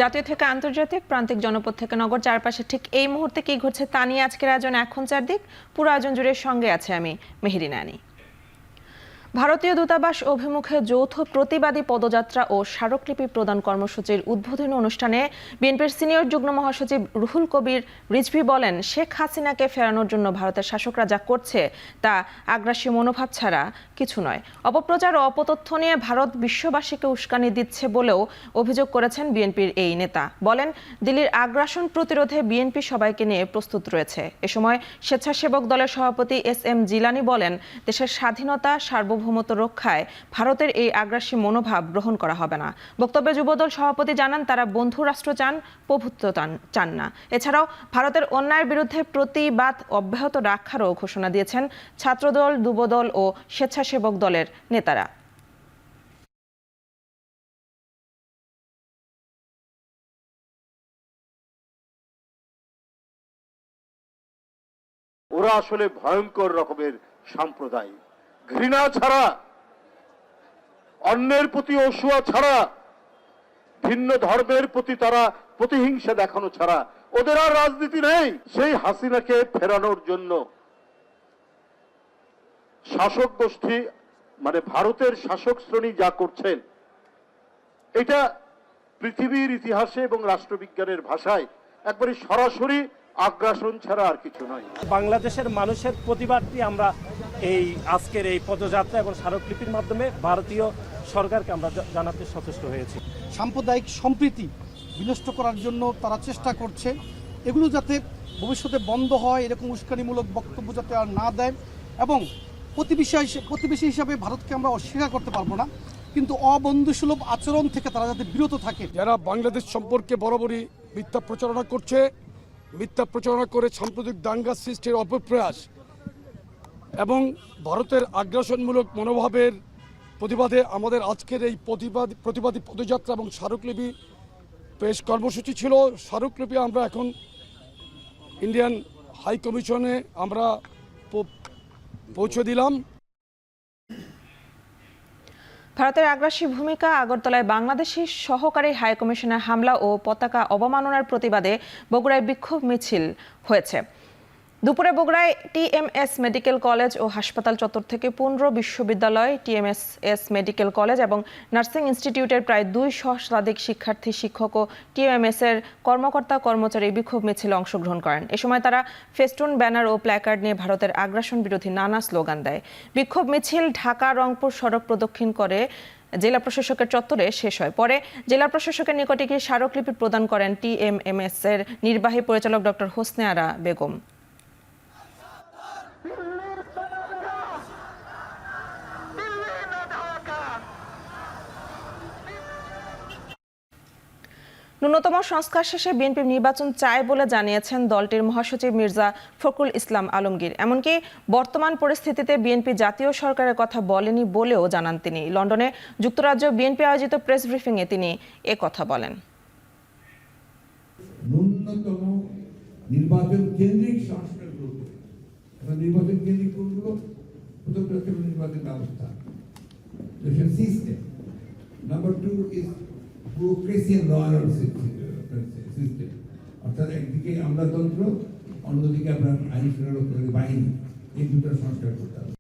জাতীয় থেকে আন্তর্জাতিক, প্রান্তিক জনপদ থেকে নগর, চারপাশে ঠিক এই মুহূর্তে কি ঘটছে তা নিয়ে আজকের আয়োজন এখন চারদিক। পুরো আয়োজন জুড়ে সঙ্গে আছে আমি মেহেরিনা আনি। ভারতীয় দূতাবাস অভিমুখে যৌথ প্রতিবাদী পদযাত্রা ও স্মারকলিপি প্রদান কর্মসূচির উদ্বোধনী অনুষ্ঠানে বিএনপির সিনিয়র যুগ্ম মহাসচিব রুহুল কবির রিজভী বলেন, শেখ হাসিনাকে ফেরানোর জন্য ভারতের শাসকরা যা করছে তা আগ্রাসী মনোভাব ছাড়া কিছু নয়। অপপ্রচার ও অপতথ্য নিয়ে ভারত বিশ্ববাসীকে উস্কানি দিচ্ছে বলেও অভিযোগ করেছেন বিএনপির এই নেতা। বলেন, দিল্লির আগ্রাসন প্রতিরোধে বিএনপি সবাইকে নিয়ে প্রস্তুত রয়েছে। এ সময় স্বেচ্ছাসেবক দলের সভাপতি এস.এম. জিলানী বলেন, দেশের স্বাধীনতা সার্বভৌমত্ব রক্ষায় ভারতের এই আগ্রাসী মনোভাব গ্রহণ করা হবে না। বক্তব্যে যুবদল সভাপতি জানান, তারা বন্ধু রাষ্ট্র চান, প্রভুত্ব চান না। এছাড়াও ভারতের অন্যায়ের বিরুদ্ধে প্রতিবাদ অব্যাহত রাখারও ঘোষণা দিয়েছেন ছাত্রদল, যুবদল ও স্বেচ্ছাসেবক দলের নেতারা। ওরা আসলে ভয়ঙ্কর রকমের সাম্প্রদায়িক, ঘৃণা ছাড়া, অন্যের প্রতি অসূয়া ছাড়া, ভিন্ন ধর্মের প্রতি তারা প্রতিহিংসা দেখানো ছাড়া ওদের আর রাজনীতি নেই। সেই হাসিনাকে ফেরানোর জন্য শাসক গোষ্ঠী মানে ভারতের শাসক শ্রেণী যা করছেন, এটা পৃথিবীর ইতিহাসে এবং রাষ্ট্রবিজ্ঞানের ভাষায় একবারে সরাসরি আগ্রাসন ছাড়া আর কিছু নয়। বাংলাদেশের মানুষের প্রতিবাদটি আমরা এই আজকের এই পদযাত্রা এবং স্মারকলিপির মাধ্যমে ভারতীয় সরকারকে আমরা জানাতে সচেষ্ট হয়েছি। সাম্প্রদায়িক সম্প্রীতি বিনষ্ট করার জন্য তারা চেষ্টা করছে, এগুলো যাতে ভবিষ্যতে বন্ধ হয়, এরকম উস্কানিমূলক বক্তব্য যাতে আর না দেয়। এবং প্রতিবেশী হিসাবে ভারতকে আমরা অস্বীকার করতে পারবো না, কিন্তু অবন্ধুসুলভ আচরণ থেকে তারা যাতে বিরত থাকে। যারা বাংলাদেশ সম্পর্কে বরাবরই মিথ্যা প্রচারণা করছে, মিথ্যা প্রচারণা করে সাম্প্রতিক দাঙ্গা সৃষ্টির অপপ্রয়াস এবং ভারতের আগ্রাসনমূলক মনোভাবের প্রতিবাদে আমাদের আজকের এই প্রতিবাদী পদযাত্রা এবং স্মারকলিপি পেশ কর্মসূচি ছিল। স্মারকলিপি আমরা এখন ইন্ডিয়ান হাই কমিশনে আমরা পৌঁছে দিলাম। ভারতের আগ্রাসী ভূমিকা, আগরতলায় বাংলাদেশি সহকারী হাইকমিশনের হামলা ও পতাকা অবমাননার প্রতিবাদে বগুড়ায় বিক্ষোভ মিছিল হয়েছে। দুপুরে বগুড়ায় টিএমএস মেডিকেল কলেজ ও হাসপাতাল চত্বর থেকে 15 বিশ্ববিদ্যালয়, টিএমএস মেডিকেল কলেজ এবং নার্সিং ইনস্টিটিউটের প্রায় 200 শতাধিক শিক্ষার্থী, শিক্ষক ও টিএমএস এর কর্মকর্তা কর্মচারী বিক্ষোভ মিছিলে অংশগ্রহণ করেন। এ সময় তারা ফেস্টুন, ব্যানার ও প্ল্যাকার্ড নিয়ে ভারতের আগ্রাসন বিরোধী নানা স্লোগান দেয়। বিক্ষোভ মিছিল ঢাকা রংপুর সড়ক প্রদক্ষিণ করে জেলা প্রশাসকের চত্বরে শেষ হয়। পরে জেলা প্রশাসকের নিকটে গিয়ে স্মারকলিপি প্রদান করেন টিএমএস এর নির্বাহী পরিচালক ডক্টর হোসনে আরা বেগম। ন্যূনতম সংস্কার শেষে বিএনপি নির্বাচন চায় বলে জানিয়েছেন দলটির মহাসচিব মির্জা ফখরুল ইসলাম আলমগীর। এমনকি বর্তমান পরিস্থিতিতে বিএনপি জাতীয় সরকারের কথা বলেনি বলেও জানান তিনি। লন্ডনে যুক্তরাজ্য বিএনপি আয়োজিত প্রেস ব্রিফিংয়ে তিনি কথা বলেন। ন্যূনতম নির্বাচন কেন্দ্রিক সংস্কার করবে। নির্বাচন কেন্দ্রিক করলো প্রথম নির্বাচন ব্যবস্থা, system. Number 2 is bureaucracy and law and order system. অর্থাৎ একদিকে আমলাতন্ত্র, অন্যদিকে আপনার আইন শৃঙ্খলা বাহিনী, এই দুটো সংস্কার করতে হবে।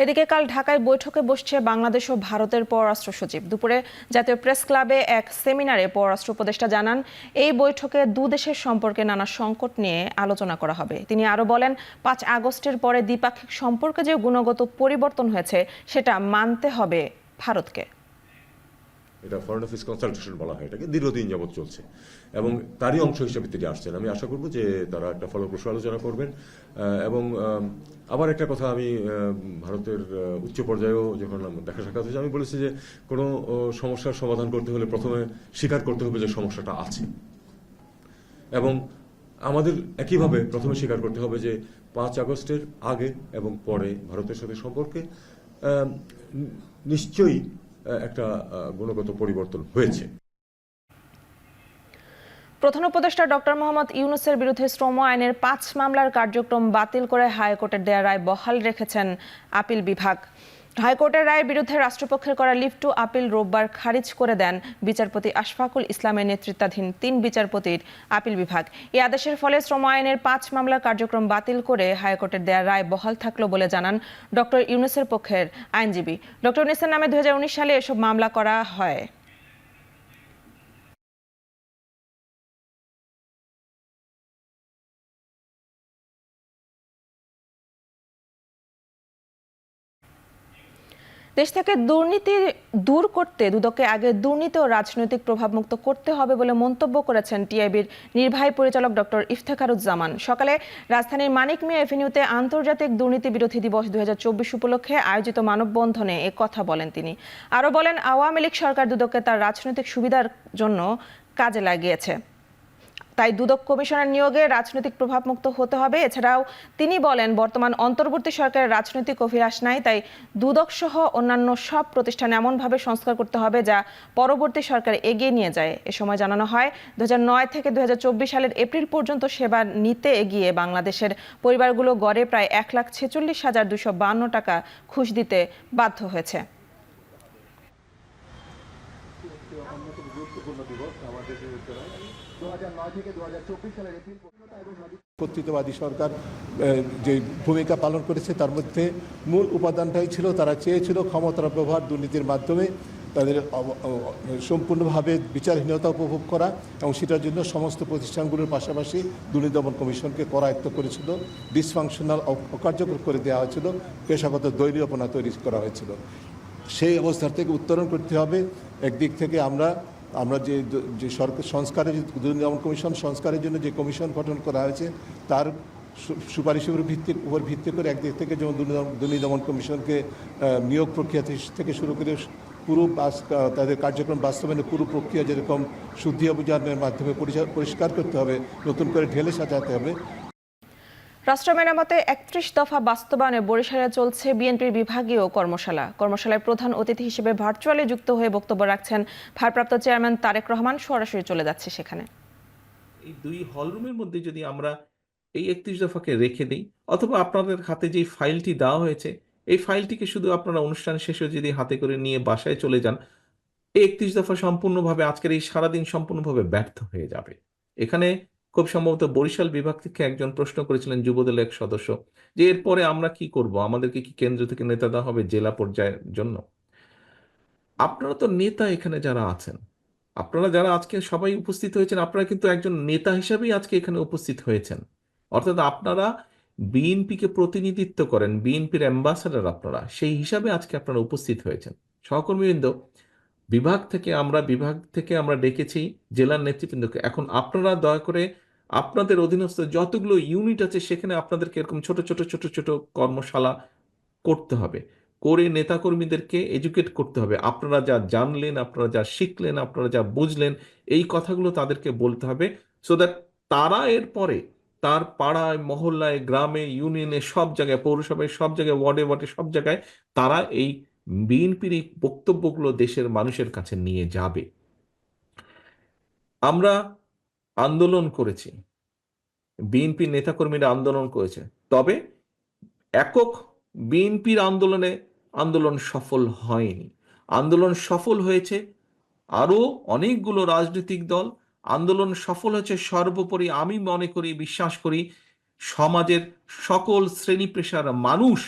এদিকে কাল ঢাকায় বৈঠকে বসছে বাংলাদেশ ও ভারতের পররাষ্ট্র সচিব। দুপুরে জাতীয় প্রেস ক্লাবে এক সেমিনারে পররাষ্ট্র উপদেষ্টা জানান, এই বৈঠকে দুদেশের সম্পর্কে নানা সংকট নিয়ে আলোচনা করা হবে। তিনি আরও বলেন, 5 আগস্টের পরে দ্বিপাক্ষিক সম্পর্কে যে গুণগত পরিবর্তন হয়েছে সেটা মানতে হবে ভারতকে। এটা ফরেন অফিস কনসালটেশন বলা হয়, এটাকে দীর্ঘদিন যাবৎ চলছে এবং তারই অংশ হিসেবে তিনি আসছেন। আমি আশা করব যে তারা একটা ফলপ্রসূ আলোচনা করবেন। এবং আবার একটা কথা, আমি ভারতের উচ্চ পর্যায়েও যখন দেখা সাক্ষাৎ হয়েছে আমি বলেছি যে কোনো সমস্যার সমাধান করতে হলে প্রথমে স্বীকার করতে হবে যে সমস্যাটা আছে, এবং আমাদের একইভাবে প্রথমে স্বীকার করতে হবে যে 5 আগস্টের আগে এবং পরে ভারতের সাথে সম্পর্কে নিশ্চয়ই একটা গুণগত পরিবর্তন হয়েছে। প্রধান উপদেষ্টা ডক্টর মোহাম্মদ ইউনূসের বিরুদ্ধে শ্রম আইনের 5 মামলার কার্যক্রম বাতিল করে হাইকোর্টের দেয়া রায় বহাল রেখেছেন আপিল বিভাগ। হাইকোর্টের রায়ের বিরুদ্ধে রাষ্ট্রপক্ষের করা লিভ টু আপিল রোববার খারিজ করে দেন বিচারপতি আশফাকুল ইসলামের নেতৃত্বাধীন 3 বিচারপতির আপিল বিভাগ। এই আদেশের ফলে শ্রম আইনের 5 মামলার কার্যক্রম বাতিল করে হাইকোর্টের দেয়া রায় বহাল থাকলো বলে জানান ডক্টর ইউনূসের পক্ষের আইনজীবী। ডক্টর ইউনূসের নামে 2019 সালে এসব মামলা করা হয়। দেশ থেকে দুর্নীতি দূর করতে দুদককে আগে দুর্নীতি ও রাজনৈতিক প্রভাবমুক্ত করতে হবে বলে মন্তব্য করেছেন টিআইবির নির্বাহী পরিচালক ডক্টর ইফতেখারুজ্জামান। সকালে রাজধানীর মানিক মিয়া এভিনিউতে আন্তর্জাতিক দুর্নীতি বিরোধী দিবস 2024 উপলক্ষে আয়োজিত মানববন্ধনে এ কথা বলেন তিনি। আরও বলেন, আওয়ামী লীগ সরকার দুদককে তার রাজনৈতিক সুবিধার জন্য কাজে লাগিয়েছে, তাই দুদক কমিশনার নিয়োগে রাজনৈতিক প্রভাবমুক্ত হতে হবে। এছাড়াও তিনি বলেন, বর্তমান অন্তর্বর্তী সরকারের রাজনৈতিক অভিলাষ নাই, তাই দুদক সহ অন্যান্য সব প্রতিষ্ঠান এমনভাবে সংস্কার করতে হবে যা পরবর্তী সরকার এগিয়ে নিয়ে যায়। এ সময় জানানো হয়, 2009 থেকে 2024 সালের এপ্রিল পর্যন্ত সেবা নিতে এগিয়ে বাংলাদেশের পরিবারগুলো গড়ে প্রায় 1,46,252 টাকা ঘুষ দিতে বাধ্য হয়েছে। কর্তৃত্ববাদী সরকার যে ভূমিকা পালন করেছে তার মধ্যে মূল উপাদানটাই ছিল তারা চেয়েছিল ক্ষমতার ব্যবহার দুর্নীতির মাধ্যমে তাদের সম্পূর্ণভাবে বিচারহীনতা উপভোগ করা, এবং সেটার জন্য সমস্ত প্রতিষ্ঠানগুলোর পাশাপাশি দুর্নীতি দমন কমিশনকে করায়ত্ত করেছিল, ডিসফাংশনাল অকার্যকর করে দেওয়া হয়েছিল, পেশাগত দলীয়পনা তৈরি করা হয়েছিল। সেই অবস্থা থেকে উত্তরণ করতে হবে। একদিক থেকে আমরা যে সরকার সংস্কারের দুর্নীতি দমন কমিশন সংস্কারের জন্য যে কমিশন গঠন করা হয়েছে তার সুপারিশের উপর ভিত্তি করে একদিক থেকে যেমন দুর্নীতি দমন কমিশনকে নিয়োগ প্রক্রিয়া থেকে শুরু করে পুরো তাদের কার্যক্রম বাস্তবায়নের পুরো প্রক্রিয়া যেরকম শুদ্ধি অভিযানের মাধ্যমে পরিষ্কার করতে হবে, নতুন করে ঢেলে সাজাতে হবে। রাষ্ট্র মেরামতে 31 দফা বাস্তবায়নে বরিশালে চলছে বিএনপির বিভাগীয় কর্মশালায় প্রধান অতিথি হিসেবে ভার্চুয়ালি যুক্ত হয়ে বক্তব্য রাখছেন ভারপ্রাপ্ত চেয়ারম্যান তারেক রহমান। সরাসরি চলে যাচ্ছে সেখানে। এই 2 হলরুমের মধ্যে যদি আমরা এই 31 দফাকে রেখে দিই, অথবা আপনাদের হাতে যে ফাইলটি দেওয়া হয়েছে এই ফাইলটিকে শুধু আপনারা অনুষ্ঠান শেষে যদি হাতে করে নিয়ে বাসায় চলে যান, এই 31 দফা সম্পূর্ণভাবে আজকের এই সারাদিন সম্পূর্ণভাবে ব্যর্থ হয়ে যাবে। এখানে খুব সম্ভবত বরিশাল বিভাগ থেকে একজন প্রশ্ন করেছিলেন যুবদলের এক সদস্য যে এরপরে আমরা কি করব, আমাদেরকে কি কেন্দ্র থেকে নেতা দেওয়া হবে জেলা পর্যায়ের জন্য? আপনারা তো নেতা, এখানে যারা আছেন, আপনারা যারা আজকে সবাই উপস্থিত হয়েছেন, আপনারা কিন্তু একজন নেতা হিসেবেই আজকে এখানে উপস্থিত হয়েছেন। অর্থাৎ আপনারা বিএনপিকে প্রতিনিধিত্ব করেন, বিএনপির অ্যাম্বাসাডার আপনারা, সেই হিসাবে আজকে আপনারা উপস্থিত হয়েছেন। সহকর্মীবৃন্দ, বিভাগ থেকে আমরা ডেকেছি জেলার নেতৃবৃন্দকে। এখন আপনারা দয়া করে আপনাদের অধীনস্থ যতগুলো ইউনিট আছে সেখানে আপনাদেরকে এরকম ছোট ছোট কর্মশালা করতে হবে, করে নেতাকর্মীদেরকে এডুকেট করতে হবে। আপনারা যা জানলেন, আপনারা যা শিখলেন, আপনারা যা বুঝলেন, এই কথাগুলো তাদেরকে বলতে হবে, সো দ্যাট তারা এরপরে তার পাড়ায়, মহল্লায়, গ্রামে, ইউনিয়নে, সব জায়গায়, পৌরসভায়, সব জায়গায়, ওয়ার্ডে সব জায়গায় তারা এই বিএনপির এই বক্তব্যগুলো দেশের মানুষের কাছে নিয়ে যাবে। আমরা আন্দোলন করেছি, বিএনপির নেতাকর্মীরা আন্দোলন করেছে, তবে একক বিএনপির আন্দোলন সফল হয়নি। আন্দোলন সফল হয়েছে আরো অনেকগুলো রাজনৈতিক দল, আন্দোলন সফল হয়েছে সর্বোপরি আমি মনে করি, বিশ্বাস করি, সমাজের সকল শ্রেণী পেশার মানুষ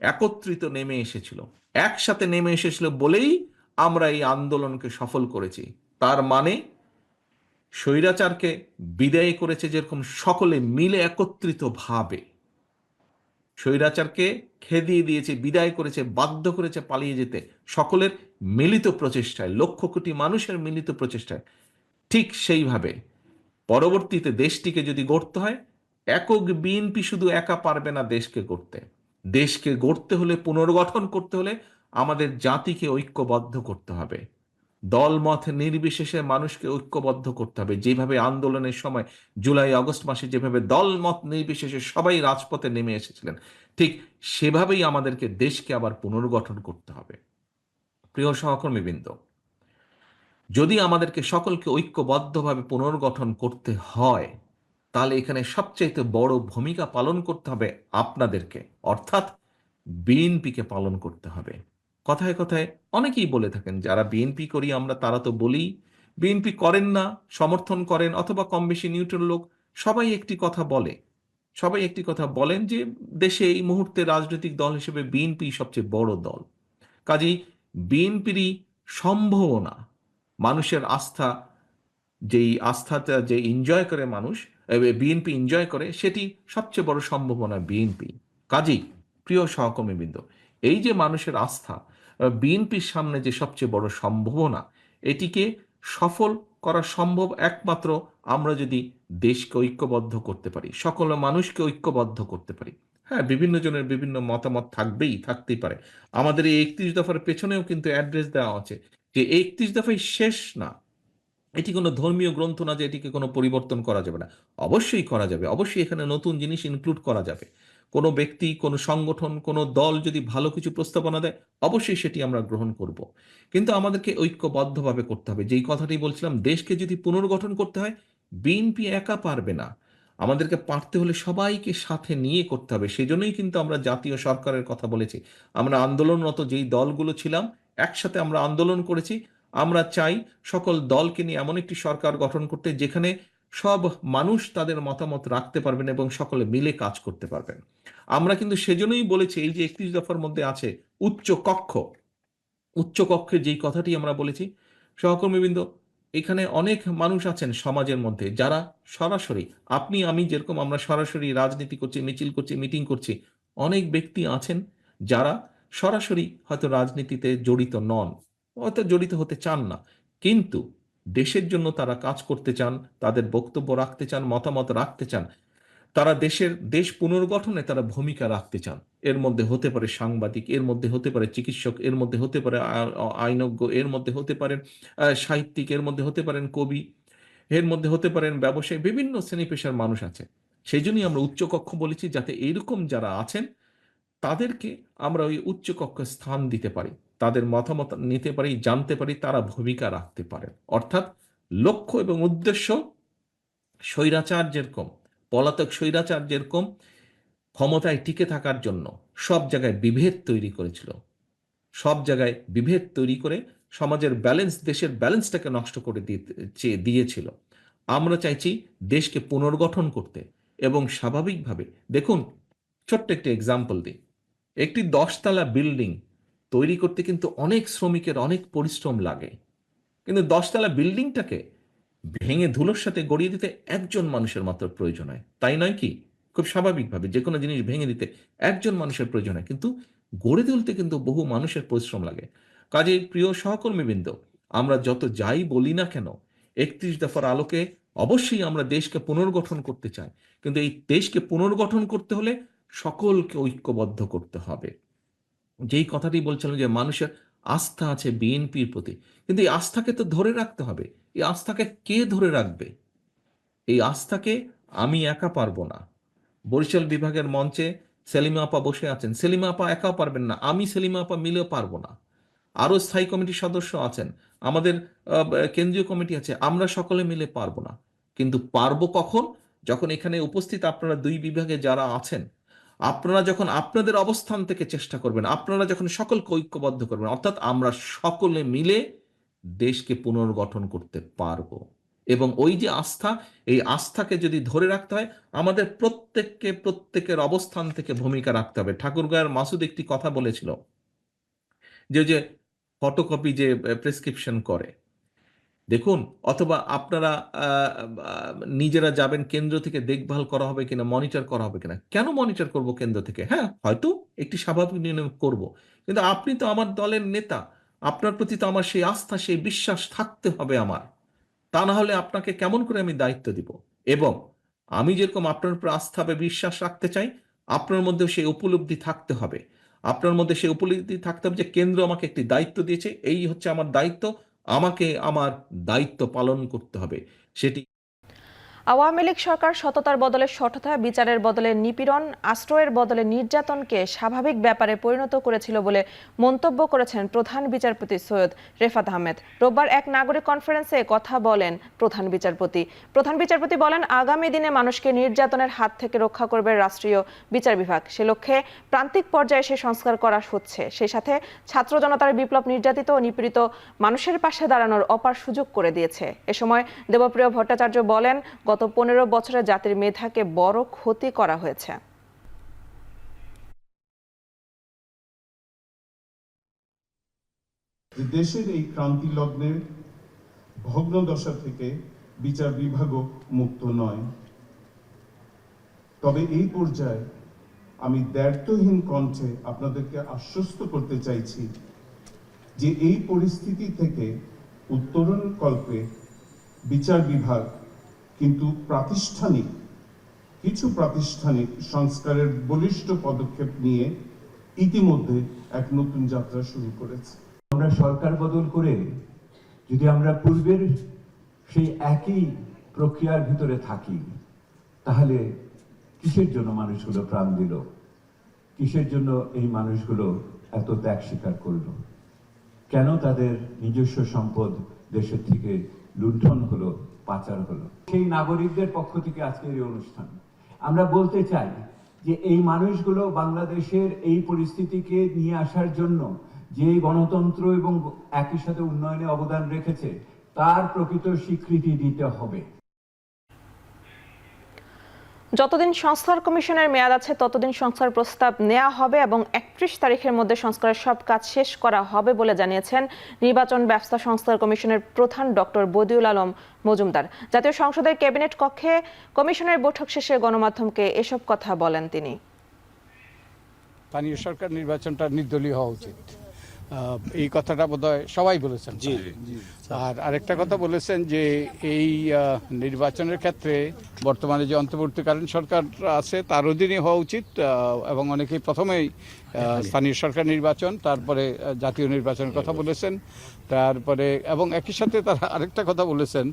একত্রিত নেমে এসেছিল, একসাথে নেমে এসেছিল বলেই আমরা এই আন্দোলনকে সফল করেছি। তার মানে স্বৈরাচারকে বিদায় করেছে যেরকম সকলে মিলে একত্রিত ভাবে, স্বৈরাচারকে খেদিয়ে দিয়েছে, বিদায় করেছে, বাধ্য করেছে পালিয়ে যেতে সকলের মিলিত প্রচেষ্টায়, লক্ষ কোটি মানুষের মিলিত প্রচেষ্টায়। ঠিক সেইভাবে পরবর্তীতে দেশটিকে যদি গড়তে হয়, একক বিএনপি শুধু একা পারবে না দেশকে গড়তে। দেশকে গড়তে হলে, পুনর্গঠন করতে হলে আমাদের জাতিকে ঐক্যবদ্ধ করতে হবে, দলমত নির্বিশেষে মানুষকে ঐক্যবদ্ধ করতে হবে। যেভাবে আন্দোলনের সময় জুলাই আগস্ট মাসে যেভাবে দলমত নির্বিশেষে সবাই রাজপথে নেমে এসেছিলেন, ঠিক সেভাবেই আমাদেরকে দেশকে আবার পুনর্গঠন করতে হবে। প্রিয় সহকর্মীবৃন্দ, যদি আমাদেরকে সকলকে ঐক্যবদ্ধভাবে পুনর্গঠন করতে হয়, তাহলে এখানে সবচাইতে বড় ভূমিকা পালন করতে হবে আপনাদেরকে, অর্থাৎ বিএনপিকে পালন করতে হবে। কথায় কথায় অনেকেই বলে থাকেন যারা বিএনপি করি আমরা তারা তো বলি, বিএনপি করেন না, সমর্থন করেন অথবা কম বেশি নিউট্রাল লোক, সবাই একটি কথা বলে, সবাই একটি কথা বলেন যে দেশে এই মুহূর্তে রাজনৈতিক দল হিসেবে বিএনপি সবচেয়ে বড় দল। কাজেই বিএনপিরই সম্ভাবনা, মানুষের আস্থা, যেই আস্থাটা যে এনজয় করে মানুষ, বিএনপি এনজয় করে, সেটি সবচেয়ে বড় সম্ভাবনা বিএনপি। কাজেই প্রিয় সহকর্মীবৃন্দ, এই যে মানুষের আস্থা, বিএনপির সামনে যে সবচেয়ে বড় সম্ভাবনা, এটিকে সফল করা সম্ভব একমাত্র আমরা যদি দেশকে ঐক্যবদ্ধ করতে পারি, সকল মানুষকে ঐক্যবদ্ধ করতে পারি। হ্যাঁ, বিভিন্ন জনের বিভিন্ন মতামত থাকতেই পারে। আমাদের এই 31 দফার পেছনেও কিন্তু অ্যাড্রেস দেওয়া আছে যে 31 দফাই শেষ না, এটি কোনো ধর্মীয় গ্রন্থ না যে এটিকে কোনো পরিবর্তন করা যাবে না। অবশ্যই করা যাবে, অবশ্যই এখানে নতুন জিনিস ইনক্লুড করা যাবে। কোনো ব্যক্তি, কোনো সংগঠন, কোনো দল যদি ভালো কিছু প্রস্তাবনা দেয়, অবশ্যই সেটি আমরা গ্রহণ করব। কিন্তু আমাদেরকে ঐক্যবদ্ধভাবে করতে হবে। যেই কথাটি বলছিলাম, দেশকে যদি পুনর্গঠন করতে হয়, বিএনপি একা পারবে না, আমাদেরকে পারতে হলে সবাইকে সাথে নিয়ে করতে হবে। সেজন্যই কিন্তু আমরা জাতীয় সরকারের কথা বলেছি। আমরা আন্দোলনরত যেই দলগুলো ছিলাম, একসাথে আমরা আন্দোলন করেছি। আমরা চাই সকল দলকে নিয়ে এমন একটি সরকার গঠন করতে যেখানে সব মানুষ তাদের মতামত রাখতে পারবেন এবং সকলে মিলে কাজ করতে পারবেন। আমরা কিন্তু সেজন্যই বলেছি, এই যে 31 দফার মধ্যে আছে উচ্চ কক্ষ, উচ্চ কক্ষে যেই কথাটি আমরা বলেছি, সহকর্মীবৃন্দ, এখানে অনেক মানুষ আছেন সমাজের মধ্যে যারা সরাসরি, আপনি আমি যেরকম আমরা সরাসরি রাজনীতি করছি, মিছিল করছি, মিটিং করছি, অনেক ব্যক্তি আছেন যারা সরাসরি হয়তো রাজনীতিতে জড়িত নন, হয়তো জড়িত হতে চান না, কিন্তু দেশের জন্য তারা কাজ করতে চান, তাদের বক্তব্য রাখতে চান, মতামত রাখতে চান, তারা দেশ পুনর্গঠনে তারা ভূমিকা রাখতে চান। এর মধ্যে হতে পারে সাংবাদিক, এর মধ্যে হতে পারে চিকিৎসক, এর মধ্যে হতে পারে আইনজ্ঞ, এর মধ্যে হতে পারেন সাহিত্যিক, এর মধ্যে হতে পারেন কবি, এর মধ্যে হতে পারেন ব্যবসায়ী, বিভিন্ন শ্রেণী পেশার মানুষ আছে। সেই জন্যই আমরা উচ্চকক্ষ বলেছি, যাতে এইরকম যারা আছেন তাদেরকে আমরা ওই উচ্চকক্ষে স্থান দিতে পারি, তাদের মতামত নিতে পারি, জানতে পারি, তারা ভূমিকা রাখতে পারেন। অর্থাৎ লক্ষ্য এবং উদ্দেশ্য, স্বৈরাচার যেরকম, পলাতক স্বৈরাচার যেরকম ক্ষমতায় টিকে থাকার জন্য সব জায়গায় বিভেদ তৈরি করেছিল, সব জায়গায় বিভেদ তৈরি করে সমাজের ব্যালেন্স, দেশের ব্যালেন্সটাকে নষ্ট করে দিয়েছিল। আমরা চাইছি দেশকে পুনর্গঠন করতে এবং স্বাভাবিকভাবে, দেখুন ছোট্ট একটি এক্সাম্পল দিই, একটি 10 তলা বিল্ডিং তৈরি করতে কিন্তু অনেক শ্রমিকের অনেক পরিশ্রম লাগে, কিন্তু 10 তলা বিল্ডিংটাকে ভেঙে ধুলোর সাথে গড়িয়ে দিতে একজন মানুষের মাত্র প্রয়োজন হয়, তাই নয় কি? খুব স্বাভাবিকভাবে যে কোনো জিনিস ভেঙে দিতে একজন মানুষের প্রয়োজন হয়, কিন্তু গড়ে তুলতে কিন্তু বহু মানুষের পরিশ্রম লাগে। কাজে প্রিয় সহকর্মীবৃন্দ, আমরা যত যাই বলি না কেন, 31 দফার আলোকে অবশ্যই আমরা দেশকে পুনর্গঠন করতে চাই, কিন্তু এই দেশকে পুনর্গঠন করতে হলে সকলকে ঐক্যবদ্ধ করতে হবে। যেই কথাটি বলছিলাম যে মানুষের আস্থা আছে বিএনপির প্রতি, কিন্তু এই আস্থাকে তো ধরে রাখতে হবে। এই আস্থাকে কে ধরে রাখবে? এই আস্থাকে আমি একা পারবো না। বরিশাল বিভাগের মঞ্চে সেলিমা আপা বসে আছেন, সেলিমা আপা একা পারবেন না, আমি সেলিমা আপা মিলেও পারবো না। আরো স্থায়ী কমিটির সদস্য আছেন, আমাদের কেন্দ্রীয় কমিটি আছে, আমরা সকলে মিলে পারবো না। কিন্তু পারবো কখন? যখন এখানে উপস্থিত আপনারা দুই বিভাগে যারা আছেন, আপনারা যখন আপনাদের অবস্থান থেকে চেষ্টা করবেন, আপনারা যখন সকলকে ঐক্যবদ্ধ করবেন, অর্থাৎ আমরা সকলে মিলে দেশকে পুনর্গঠন করতে পারবো। এবং ওই যে আস্থা, এই আস্থাকে যদি ধরে রাখতে হয়, আমাদের প্রত্যেকের অবস্থান থেকে ভূমিকা রাখতে হবে। ঠাকুরগাঁয়ের মাসুদ একটি কথা বলেছিল যে ফটোকপি যে প্রেসক্রিপশন করে, দেখুন, অথবা আপনারা নিজেরা যাবেন, কেন্দ্র থেকে দেখভাল করা হবে কিনা, মনিটর করা হবে কিনা। কেন মনিটর করব কেন্দ্র থেকে? হ্যাঁ, হয়তো একটি স্বাভাবিক নিয়ম করব, কিন্তু আপনি তো আমার দলের নেতা, আপনার প্রতি তো আমার সেই আস্থা, সেই বিশ্বাস থাকতে হবে আমার। তা না হলে আপনাকে কেমন করে আমি দায়িত্ব দিব? এবং আমি যেরকম আপনার উপর আস্থা বা বিশ্বাস রাখতে চাই, আপনার মধ্যেও সেই উপলব্ধি থাকতে হবে। আপনার মধ্যে সেই উপলব্ধি থাকতে হবে যে কেন্দ্র আমাকে একটি দায়িত্ব দিয়েছে, এই হচ্ছে আমার দায়িত্ব, আমাকে আমার দায়িত্ব পালন করতে হবে। সেটি আওয়ামী লীগ সরকার সততার বদলে শঠতা, বিচারের বদলে নিপীড়ন, আশ্রয়ের বদলে নির্যাতনকে স্বাভাবিক ব্যাপারে পরিণত করেছিল বলে মন্তব্য করেছেন প্রধান বিচারপতি সৈয়দ রেফাত আহমেদ। রোববার এক নাগরিক কনফারেন্সে কথা বলেন প্রধান বিচারপতি। প্রধান বিচারপতি বলেন, আগামী দিনে মানুষকে নির্যাতনের হাত থেকে রক্ষা করবে রাষ্ট্রীয় বিচার বিভাগ। সে লক্ষ্যে প্রান্তিক পর্যায়ে সে সংস্কার করা হচ্ছে। সেই সাথে ছাত্র জনতার বিপ্লব নির্যাতিত ও নিপীড়িত মানুষের পাশে দাঁড়ানোর অপার সুযোগ করে দিয়েছে। এ সময় দেবপ্রিয় ভট্টাচার্য বলেন, গত 15 বছরে জাতির মেধাকে বড় ক্ষতি করা হয়েছে। দেশের এই ক্রান্তি লগ্নের ভগ্ন দশা থেকে বিচার বিভাগও মুক্ত নয়। তবে এই পর্যায়ে আমি দ্ব্যর্থহীন কণ্ঠে আপনাদেরকে আশ্বস্ত করতে চাইছি যে এই পরিস্থিতি থেকে উত্তরণ কল্পে বিচার বিভাগ কিন্তু কিছু প্রাতিষ্ঠানিক সংস্কারের বলিষ্ঠ পদক্ষেপ নিয়ে ইতিমধ্যে এক নতুন যাত্রা শুরু করেছে। আমরা সরকার বদল করে যদি আমরা পূর্বের সেই একই প্রক্রিয়ার ভিতরে থাকি, তাহলে কিসের জন্য মানুষগুলো প্রাণ দিল? কিসের জন্য এই মানুষগুলো এত ত্যাগ স্বীকার করলো? কেন তাদের নিজস্ব সম্পদ দেশের থেকে লুণ্ঠন হলো, পাচার হলো? সেই নাগরিকদের পক্ষ থেকে আজকের এই অনুষ্ঠান আমরা বলতে চাই যে এই মানুষগুলো বাংলাদেশের এই পরিস্থিতিকে নিয়ে আসার জন্য যে গণতন্ত্র এবং একই সাথে উন্নয়নে অবদান রেখেছে, তার প্রকৃত স্বীকৃতি দিতে হবে। যতদিন সংস্কার কমিশনের মেয়াদ আছে ততদিন সংস্কার প্রস্তাব নেওয়া হবে এবং 31 তারিখের মধ্যে সংস্কারের সব কাজ শেষ করা হবে বলে জানিয়েছেন নির্বাচন ব্যবস্থা সংস্কার কমিশনের প্রধান ডক্টর বদিউল আলম মজুমদার। জাতীয় সংসদের ক্যাবিনেট কক্ষে কমিশনের বৈঠক শেষে গণমাধ্যমকে এসব কথা বলেন তিনি। স্থানীয় সরকার নির্বাচনটা নির্দলীয় হওয়া উচিত, এই কথাটা বোধহয় সবাই বলেছেন। আর আরেকটা কথা বলেছেন যে এই নির্বাচনের ক্ষেত্রে বর্তমানে যে অন্তর্বর্তীকালীন সরকার আছে তার অধীনে হওয়া উচিত, এবং অনেকেই প্রথমেই স্থানীয় সরকার নির্বাচন, তারপরে জাতীয় নির্বাচনের কথা বলেছেন। তারপরে এবং একই সাথে তারা আরেকটা কথা বলেছেন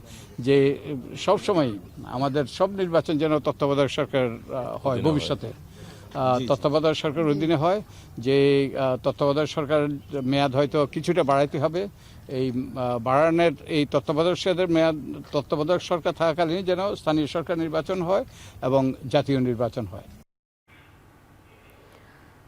যে সবসময় আমাদের সব নির্বাচন যেন তত্ত্বাবধায়ক সরকার হয় ভবিষ্যতে, তত্ত্বাবধায়ক সরকারের অধীনে হয়। যে তত্ত্বাবধায়ক সরকারের মেয়াদ হয়তো কিছুটা বাড়াইতে হবে, এই বাড়ানোর এই তত্ত্বাবধায়ক সরকার থাকাকালীন যেন স্থানীয় সরকার নির্বাচন হয় এবং জাতীয় নির্বাচন হয়।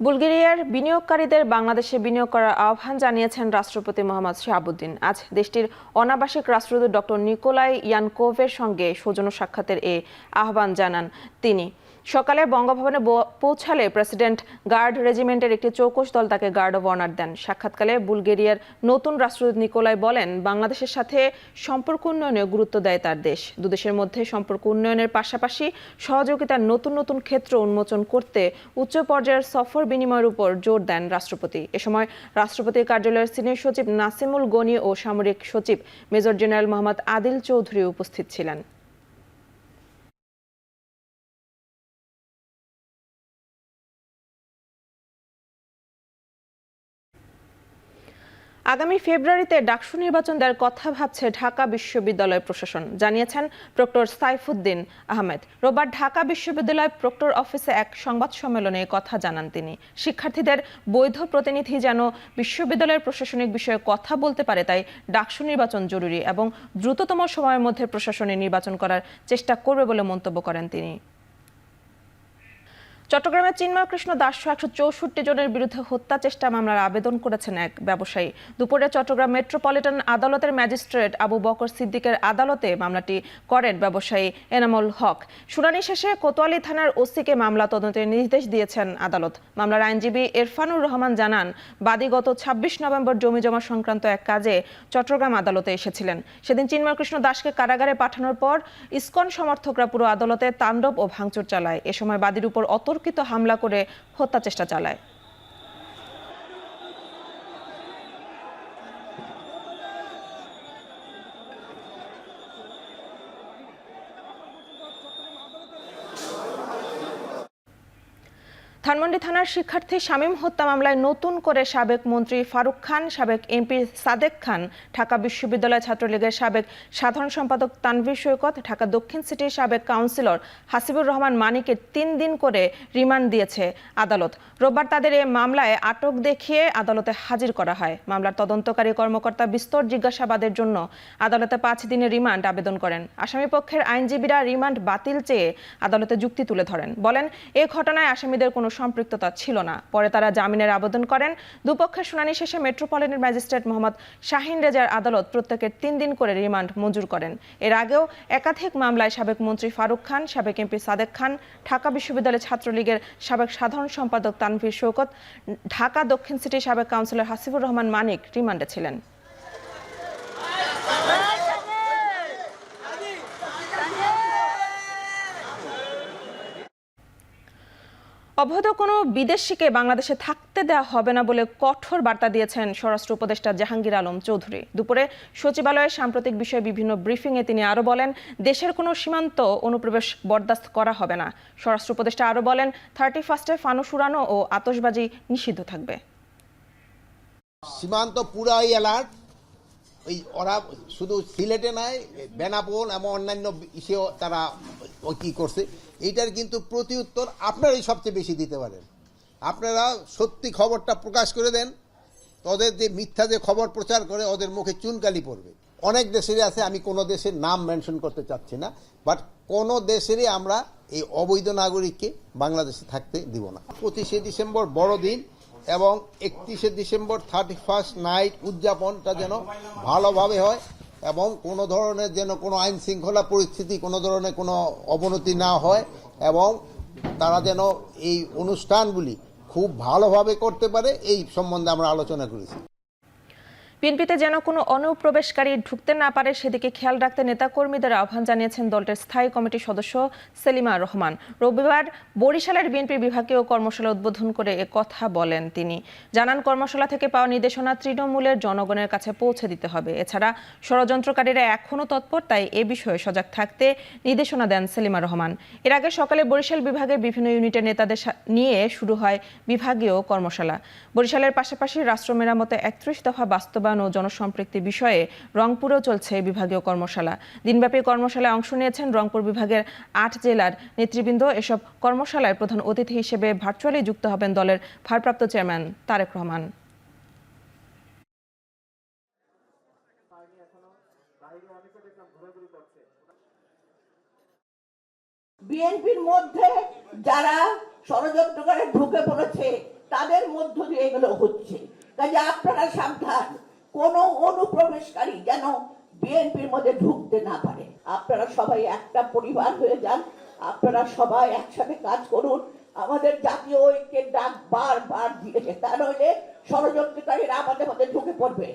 বুলগেরিয়ার বিনিয়োগকারীদের বাংলাদেশে বিনিয়োগ করার আহ্বান জানিয়েছেন রাষ্ট্রপতি মোহাম্মদ শাহাবুদ্দিন। আজ দেশটির অনাবাসিক রাষ্ট্রদূত ডক্টর নিকোলাই ইয়ানকোভের সঙ্গে সৌজন্য সাক্ষাতের এই আহ্বান জানান তিনি। সকালে বঙ্গভবনে পৌঁছালে প্রেসিডেন্ট গার্ড রেজিমেন্টের একটি চৌকস দল তাকে গার্ড অব অনার দেন। সাক্ষাৎকালে বুলগেরিয়ার নতুন রাষ্ট্রদূত নিকোলাই বলেন, বাংলাদেশের সাথে সম্পর্ক উন্নয়নে গুরুত্ব দেয় তার দেশ। দুদেশের মধ্যে সম্পর্ক উন্নয়নের পাশাপাশি সহযোগিতার নতুন নতুন ক্ষেত্র উন্মোচন করতে উচ্চ পর্যায়ের সফর বিনিময়ের উপর জোর দেন রাষ্ট্রপতি। এ সময় রাষ্ট্রপতির কার্যালয়ের সিনিয়র সচিব নাসিমুল গনি ও সামরিক সচিব মেজর জেনারেল মোহাম্মদ আদিল চৌধুরী উপস্থিত ছিলেন। আগামী ফেব্রুয়ারিতে ডাকসু নির্বাচন দেওয়ার কথা ভাবছে ঢাকা বিশ্ববিদ্যালয় প্রশাসন, জানিয়েছেন প্রক্টর সাইফুদ্দিন আহমেদ। রোববার ঢাকা বিশ্ববিদ্যালয় প্রক্টর অফিসে এক সংবাদ সম্মেলনে কথা জানান তিনি। শিক্ষার্থীদের বৈধ প্রতিনিধি যেন বিশ্ববিদ্যালয়ের প্রশাসনিক বিষয়ে কথা বলতে পারে, তাই ডাকসু নির্বাচন জরুরি এবং দ্রুততম সময়ের মধ্যে প্রশাসনে নির্বাচন করার চেষ্টা করবে বলে মন্তব্য করেন তিনি। চট্টগ্রামের চিন্ময় কৃষ্ণ দাস 164 জনের বিরুদ্ধে হত্যা চেষ্টা মামলার আবেদন করেছেন এক ব্যবসায়ী। দুপুরে চট্টগ্রাম মেট্রোপলিটন আদালতের ম্যাজিস্ট্রেট আবু বকর সিদ্দিকের আদালতে মামলাটি করেন ব্যবসায়ী এনামুল হক। শুনানি শেষে কোতোয়ালি থানার ওসিকে মামলা তদন্তের নির্দেশ দিয়েছেন আদালত। মামলার আইনজীবী ইরফানুর রহমান জানান, বাদী গত 26 নভেম্বর জমি জমা সংক্রান্ত এক কাজে চট্টগ্রাম আদালতে এসেছিলেন। সেদিন চিন্ময় কৃষ্ণ দাসকে কারাগারে পাঠানোর পর ইসকন সমর্থকরা পুরো আদালতে তাণ্ডব ও ভাঙচুর চালায়। এ সময় বাদীর উপর হামলা করে হত্যা চেষ্টা চালায়। ধানমন্ডি থানার শিক্ষার্থী শামীম হত্যা মামলায় নতুন করে সাবেক মন্ত্রী ফারুক খান, সাবেক এমপি সাদেক খান, ঢাকা বিশ্ববিদ্যালয় ছাত্রলীগের সাবেক সাধারণ সম্পাদক তানভীর সৈকত, ঢাকা দক্ষিণ সিটির সাবেক কাউন্সিলর হাসিবুর রহমান মানিকের 3 দিন করে রিমান্ড দিয়েছে আদালত। রোববার তাদের এই মামলায় আটক দেখিয়ে আদালতে হাজির করা হয়। মামলার তদন্তকারী কর্মকর্তা বিস্তর জিজ্ঞাসাবাদের জন্য আদালতে 5 দিনের রিমান্ড আবেদন করেন। আসামি পক্ষের আইনজীবীরা রিমান্ড বাতিল চেয়ে আদালতে যুক্তি তুলে ধরেন। বলেন, এই ঘটনায় আসামিদের কোনো সম্পৃক্ততা ছিল না। পরে তারা জামিনের আবেদন করেন। দুপক্ষের শুনানি শেষে মেট্রোপলিটন ম্যাজিস্ট্রেট মোহাম্মদ শাহিন রেজার আদালত প্রত্যেকের 3 দিন করে রিমান্ড মঞ্জুর করেন। এর আগেও একাধিক মামলায় সাবেক মন্ত্রী ফারুক খান, সাবেক এমপি সাদেক খান, ঢাকা বিশ্ববিদ্যালয় ছাত্রলীগের সাবেক সাধারণ সম্পাদক তানভীর সৈকত, ঢাকা দক্ষিণ সিটির সাবেক কাউন্সিলর হাসিবুর রহমান মানিক রিমান্ডে ছিলেন। অবৈধ কোনো বিদেশিকে বাংলাদেশে থাকতে দেওয়া হবে না বলে কঠোর বার্তা দিয়েছেন স্বরাষ্ট্র উপদেষ্টা জাহাঙ্গীর আলম চৌধুরী। দুপুরে সচিবালয়ের সাম্প্রতিক বিষয়ে বিভিন্ন ব্রিফিংয়ে তিনি আরও বলেন, দেশের কোনো সীমান্ত অনুপ্রবেশ বরদাস্ত করা হবে না। স্বরাষ্ট্র উপদেষ্টা আরও বলেন, 31-এ ফানুস উড়ানো ও আতশবাজি নিষিদ্ধ থাকবে। সীমান্ত পুরাই অ্যালার্ট। ওরা শুধু সিলেটে নয়, বেনাপোল এবং অন্যান্য ইসেও তারা কি করছে, এইটার কিন্তু প্রতি উত্তর আপনারাই সবচেয়ে বেশি দিতে পারেন। আপনারা সত্যি খবরটা প্রকাশ করে দেন, ওদের যে মিথ্যা যে খবর প্রচার করে ওদের মুখে চুনকালি পড়বে। অনেক দেশেরই আছে, আমি কোনো দেশের নাম মেনশন করতে চাচ্ছি না, বাট কোনো দেশেরই আমরা এই অবৈধ নাগরিককে বাংলাদেশে থাকতে দিব না। 25শে ডিসেম্বর বড়দিন এবং 31শে ডিসেম্বর 31st নাইট উদযাপনটা যেন ভালোভাবে হয় এবং কোনো ধরনের যেন কোনো আইন শৃঙ্খলা পরিস্থিতি কোনো ধরনের কোনো অবনতি না হয় এবং তারা যেন এই অনুষ্ঠানগুলি খুব ভালোভাবে করতে পারে, এই সম্বন্ধে আমরা আলোচনা করেছি। বিএনপিতে যেন কোনো অনুপ্রবেশকারী ঢুকতে না পারে সেদিকে খেয়াল রাখতে নেতাকর্মীদের আহ্বান জানিয়েছেন দলটির স্থায়ী কমিটির সদস্য সেলিমা রহমান। রবিবার বরিশালের বিএনপির বিভাগীয় কর্মশালা উদ্বোধন করে কথা বলেন তিনি। জানান, কর্মশালা থেকে পাওয়া নির্দেশনা তৃণমূলের জনগণের কাছে পৌঁছে দিতে হবে। এছাড়া ষড়যন্ত্রকারীরা এখনও তৎপর, তাই এ বিষয়ে সজাগ থাকতে নির্দেশনা দেন সেলিমা রহমান। এর আগে সকালে বরিশাল বিভাগের বিভিন্ন ইউনিটের নেতাদের নিয়ে শুরু হয় বিভাগীয় কর্মশালা। বরিশালের পাশাপাশি রাষ্ট্র মেরামতে 31 দফা বাস্তবায়ন ও জনসম্পৃক্তি বিষয়ে রংপুরেও চলছে বিভাগীয় কর্মশালা। দিনব্যাপী কর্মশালায় অংশ নিয়েছেন রংপুর বিভাগের 8 জেলার নেতৃবৃন্দ। এসব কর্মশালায় প্রধান অতিথি হিসেবে ভার্চুয়ালি যুক্ত হবেন দলের ভারপ্রাপ্ত চেয়ারম্যান তারেক রহমান। বিএনপির মধ্যে যারা ষড়যন্ত্র করে ঢুকে পড়েছে তাদের মধ্য দিয়ে এগুলো হচ্ছে। কাজে আপনারা সাবধান, কোন অনুপ্রবেশকারী যেন বিএনপির মধ্যে ঢুকতে না পারে। আপনারা সবাই একটা পরিবার হয়ে যান, আপনারা সবাই একসাথে কাজ করুন। আমাদের জাতীয় ঐক্যের ডাক বারবার দিয়েছে, তা নইলে ষড়যন্ত্রকারীরা আমাদের মধ্যে ঢুকে পড়বে।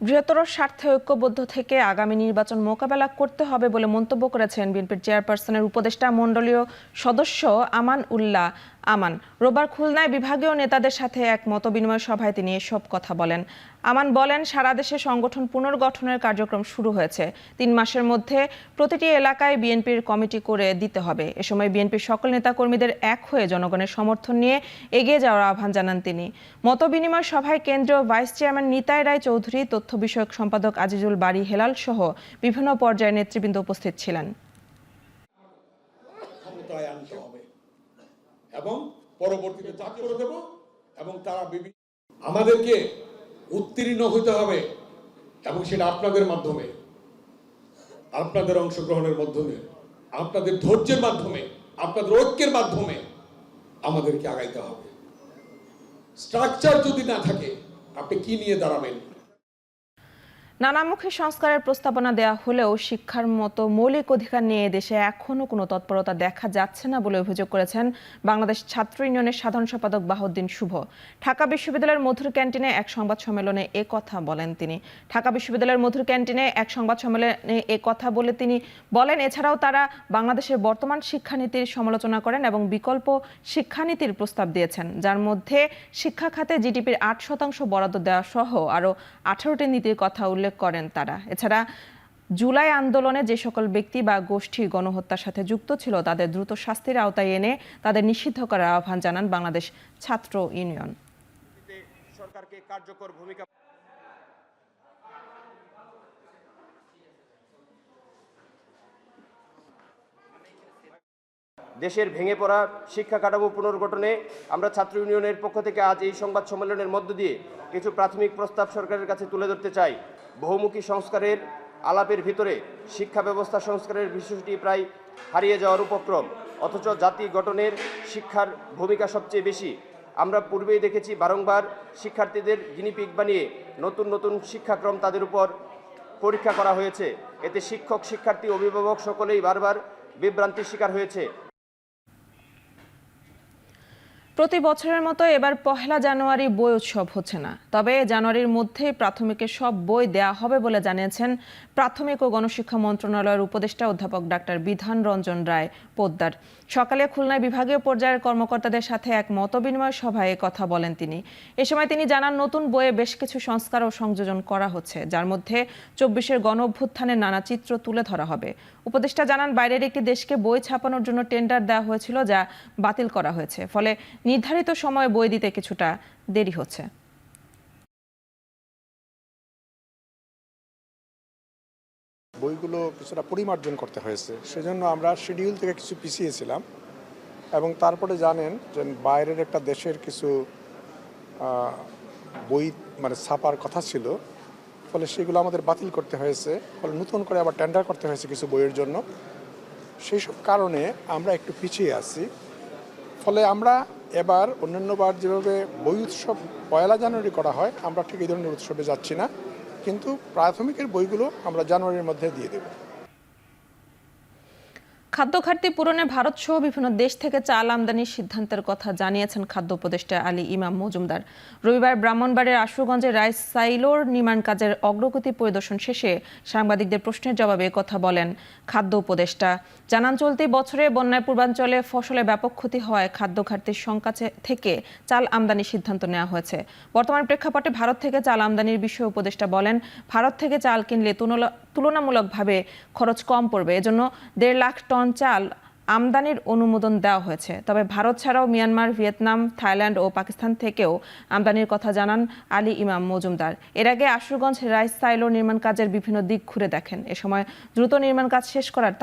বৃহত্তর স্বার্থে ঐক্যবদ্ধ থেকে আগামী নির্বাচন মোকাবেলা করতে হবে বলে মন্তব্য করেছেন বিএনপির চেয়ারপারসনের উপদেষ্টা মণ্ডলীয় সদস্য আমান উল্লাহ আমান। রোববার খুলনায় বিভাগীয় নেতাদের সাথে এক মতবিনিময় সভায় তিনি এসব কথা বলেন। আমান বলেন, সারা দেশে সংগঠন পুনর্গঠনের কার্যক্রম শুরু হয়েছে। 3 মাসের মধ্যে প্রতিটি এলাকায় বিএনপির কমিটি করে দিতে হবে। এ সময় বিএনপির সকল নেতাকর্মীদের এক হয়ে জনগণের সমর্থন নিয়ে এগিয়ে যাওয়ার আহ্বান জানান তিনি। মতবিনিময় সভায় কেন্দ্রীয় ভাইস চেয়ারম্যান নিতাই রায় চৌধুরী, তথ্য বিষয়ক সম্পাদক আজিজুল বারী হেলাল সহ বিভিন্ন পর্যায়ের নেতৃবৃন্দ উপস্থিত ছিলেন। এবং পরবর্তীতে চাপ করে দেব এবং তারা আমাদেরকে উত্তীর্ণ হতে হবে এবং সেটা আপনাদের মাধ্যমে, আপনাদের অংশগ্রহণের মাধ্যমে, আপনাদের ধৈর্যের মাধ্যমে, আপনাদের ঐক্যের মাধ্যমে আমাদেরকে আগাইতে হবে। স্ট্রাকচার যদি না থাকে আপনি কি নিয়ে দাঁড়াবেন? নানামুখী সংস্কারের প্রস্তাবনা দেয়া হলেও শিক্ষার মতো মৌলিক অধিকার নিয়ে দেশে এখনো কোনো তৎপরতা দেখা যাচ্ছে না বলে অভিযোগ করেছেন বাংলাদেশ ছাত্র ইউনিয়নের সাধারণ সম্পাদক বাহাউদ্দিন শুভ। ঢাকা বিশ্ববিদ্যালয়ের মধুর ক্যান্টিনে এক সংবাদ সম্মেলনে এ কথা বলেন তিনি। ঢাকা বিশ্ববিদ্যালয়ের মধুর ক্যান্টিনে এক সংবাদ সম্মেলনে এ কথা বলে তিনি বলেন, এছাড়াও তারা বাংলাদেশের বর্তমান শিক্ষানীতির সমালোচনা করেন এবং বিকল্প শিক্ষানীতির প্রস্তাব দিয়েছেন, যার মধ্যে শিক্ষা খাতে জিডিপির 8% বরাদ্দ দেওয়া সহ আরও 18টি নীতির কথা উল্লেখ করেন তারা। এছাড়া জুলাই আন্দোলনে যে সকল ব্যক্তি বা গোষ্ঠী গণহত্যার সাথে যুক্ত ছিল তাদের দ্রুত শাস্তির আওতায় এনে তাদের নিষিদ্ধ করার আহ্বান জানান বাংলাদেশ ছাত্র ইউনিয়ন। সরকারকে কার্যকর ভূমিকা দেশের ভেঙে পড়া শিক্ষা কাঠামো পুনর্গঠনে আমরা ছাত্র ইউনিয়নের পক্ষ থেকে আজ এই সংবাদ সম্মেলনের মধ্য দিয়ে কিছু প্রাথমিক প্রস্তাব সরকারের কাছে তুলে ধরতে চাই। বহুমুখী সংস্কারের আলাপের ভিতরে শিক্ষা ব্যবস্থা সংস্কারের বিষয়টি প্রায় হারিয়ে যাওয়ার উপক্রম, অথচ জাতি গঠনের শিক্ষার ভূমিকা সবচেয়ে বেশি। আমরা পূর্বেই দেখেছি বারংবার শিক্ষার্থীদের গিনিপিগ বানিয়ে নতুন নতুন শিক্ষাক্রম তাদের উপর পরীক্ষা করা হয়েছে। এতে শিক্ষক, শিক্ষার্থী, অভিভাবক সকলেই বারবার বিভ্রান্তির শিকার হয়েছে। প্রতি বছরের মতো এবার 1 জানুয়ারি বই উৎসব হচ্ছে না, তবে জানুয়ারির মধ্যেই প্রাথমিকের সব বই দেয়া হবে বলে জানিয়েছেন প্রাথমিক ও গণশিক্ষা মন্ত্রণালয়ের উপদেষ্টা অধ্যাপক ডাক্তার বিধান রঞ্জন রায় পোদ্দার। সকালে খুলনায় বিভাগীয় পর্যায়ের কর্মকর্তাদের সাথে এক মতবিনিময় সভায় কথা বলেন তিনি। এ সময় তিনি জানান, নতুন বইয়ে বেশ কিছু সংস্কার ও সংযোজন করা হচ্ছে, যার মধ্যে 24-এর গণঅভ্যুত্থানের নানা চিত্র তুলে ধরা হবে। উপদেষ্টা জানান, বাইরের একটি দেশকে বই ছাপানোর জন্য টেন্ডার দেওয়া হয়েছিল, যা বাতিল করা হয়েছে, ফলে নির্ধারিত সময়ে বই দিতে কিছুটা দেরি হচ্ছে। বইগুলো কিছুটা পরিমার্জন করতে হয়েছে, সেজন্য আমরা শিডিউল থেকে কিছু পিছিয়েছিলাম এবং তারপরে জানেন যে বাইরের একটা দেশের কিছু বই ছাপার কথা ছিল, ফলে সেগুলো আমাদের বাতিল করতে হয়েছে, ফলে নতুন করে আবার টেন্ডার করতে হয়েছে কিছু বইয়ের জন্য। সেই সব কারণে আমরা একটু পিছিয়ে আছি। ফলে আমরা এবার অন্যান্যবার যেভাবে বই উৎসব 1 জানুয়ারি করা হয়, আমরা ঠিক এই ধরনের উৎসবে যাচ্ছি না, কিন্তু প্রাথমিকের বইগুলো আমরা জানুয়ারির মধ্যে দিয়ে দেব। খাদ্য ঘাটতি পূরণে ভারত সহ বিভিন্ন দেশ থেকে চাল আমদানির সিদ্ধান্তের কথা জানিয়েছেন খাদ্য উপদেষ্টা আলী ইমাম মজুমদার। রবিবার ব্রাহ্মণবাড়িয়ার আশুগঞ্জের রাইস সাইলোর নির্মাণ কাজের অগ্রগতি পরিদর্শন শেষে সাংবাদিকদের প্রশ্নের জবাবে কথা বলেন খাদ্য উপদেষ্টা। জানান, চলতি বছরে বন্যায় পূর্বাঞ্চলে ফসলে ব্যাপক ক্ষতি হওয়ায় খাদ্য ঘাটতির শঙ্কা থেকে চাল আমদানির সিদ্ধান্ত নেওয়া হয়েছে। বর্তমান প্রেক্ষাপটে ভারত থেকে চাল আমদানির বিষয়ে উপদেষ্টা বলেন, ভারত থেকে চাল কিনলে তুলনামূলকভাবে খরচ কম পড়বে, এজন্য 1.5 লাখ টন চাল আমদানির অনুমোদন দেওয়া হয়েছে। তবে ভারত ছাড়াও মিয়ানমার, ভিয়েতনাম, থাইল্যান্ড ও পাকিস্তান থেকেও আমদানির কথা জানান আলী ইমাম মজুমদার। এর আগে আশুগঞ্জ রাইস সাইলো নির্মাণ কাজের বিভিন্ন দিক ঘুরে দেখেন। এ সময় দ্রুত নির্মাণ কাজ শেষ করার